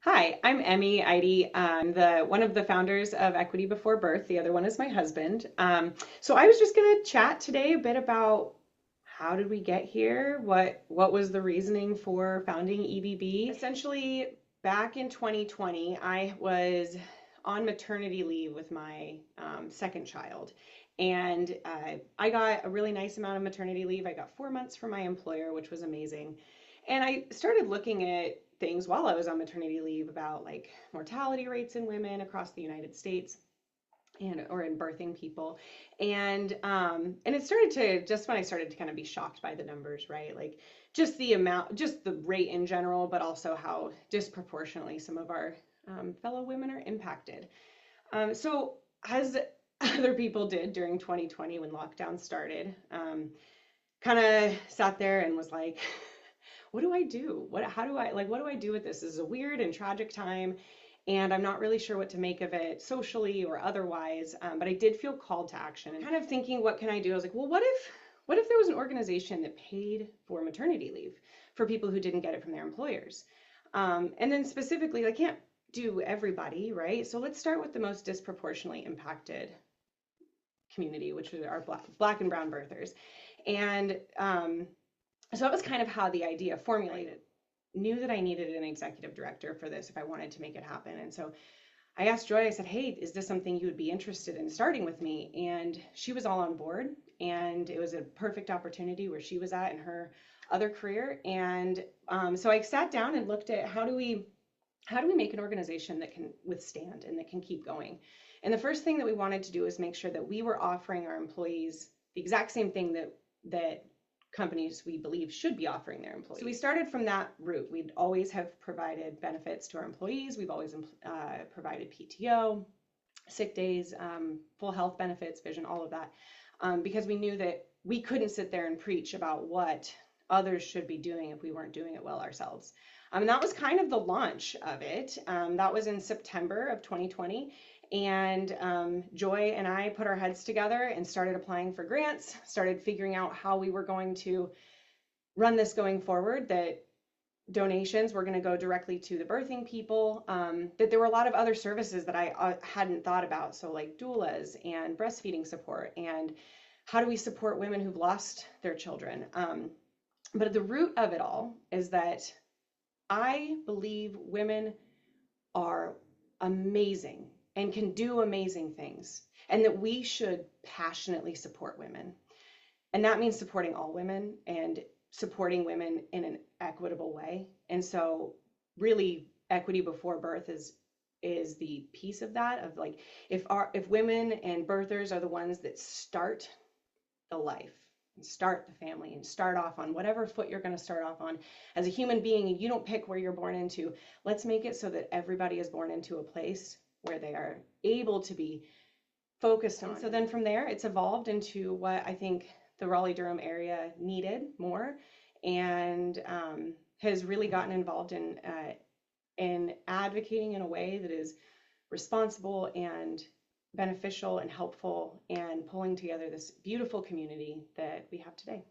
Hi, I'm Emmy Eide. I'm one of the founders of Equity Before Birth. The other one is my husband. So I was just going to chat today a bit about how did we get here? What was the reasoning for founding EBB? Essentially, back in 2020, I was on maternity leave with my second child. And I got a really nice amount of maternity leave. I got 4 months from my employer, which was amazing. And I started looking at things while I was on maternity leave about like mortality rates in women across the United States and or in birthing people. And it started to just when I started to kind of be shocked by the numbers, right? Like just the amount, just the rate in general, but also how disproportionately some of our fellow women are impacted. So as other people did during 2020 when lockdown started, kind of sat there and was like, what do I do? What do I do with this? This is a weird and tragic time, and I'm not really sure what to make of it socially or otherwise. But I did feel called to action and kind of thinking, what can I do? I was like, well, what if there was an organization that paid for maternity leave for people who didn't get it from their employers? And then specifically, I can't do everybody, right? So let's start with the most disproportionately impacted community, which are our black and brown birthers. And so that was kind of how the idea formulated. Knew that I needed an executive director for this if I wanted to make it happen. And so I asked Joy, I said, hey, is this something you would be interested in starting with me? And she was all on board. And it was a perfect opportunity where she was at in her other career. And so I sat down and looked at how do we make an organization that can withstand and that can keep going? And the first thing that we wanted to do is make sure that we were offering our employees the exact same thing that companies we believe should be offering their employees. So we started from that route. We'd always have provided benefits to our employees. We've always provided PTO, sick days, full health benefits, vision, all of that, because we knew that we couldn't sit there and preach about what others should be doing if we weren't doing it well ourselves. And that was kind of the launch of it. That was in September of 2020. And Joy and I put our heads together and started applying for grants, started figuring out how we were going to run this going forward, that donations were going to go directly to the birthing people, that there were a lot of other services that I hadn't thought about. So like doulas and breastfeeding support, and how do we support women who've lost their children? But at the root of it all is that I believe women are amazing and can do amazing things, and that we should passionately support women. And that means supporting all women and supporting women in an equitable way. And so really equity before birth is the piece of that, of like, if women and birthers are the ones that start the life and start the family and start off on whatever foot you're going to start off on as a human being, and you don't pick where you're born into, let's make it so that everybody is born into a place where they are able to be focused on. And so then from there, it's evolved into what I think the Raleigh-Durham area needed more, and has really gotten involved in advocating in a way that is responsible and beneficial and helpful, and pulling together this beautiful community that we have today.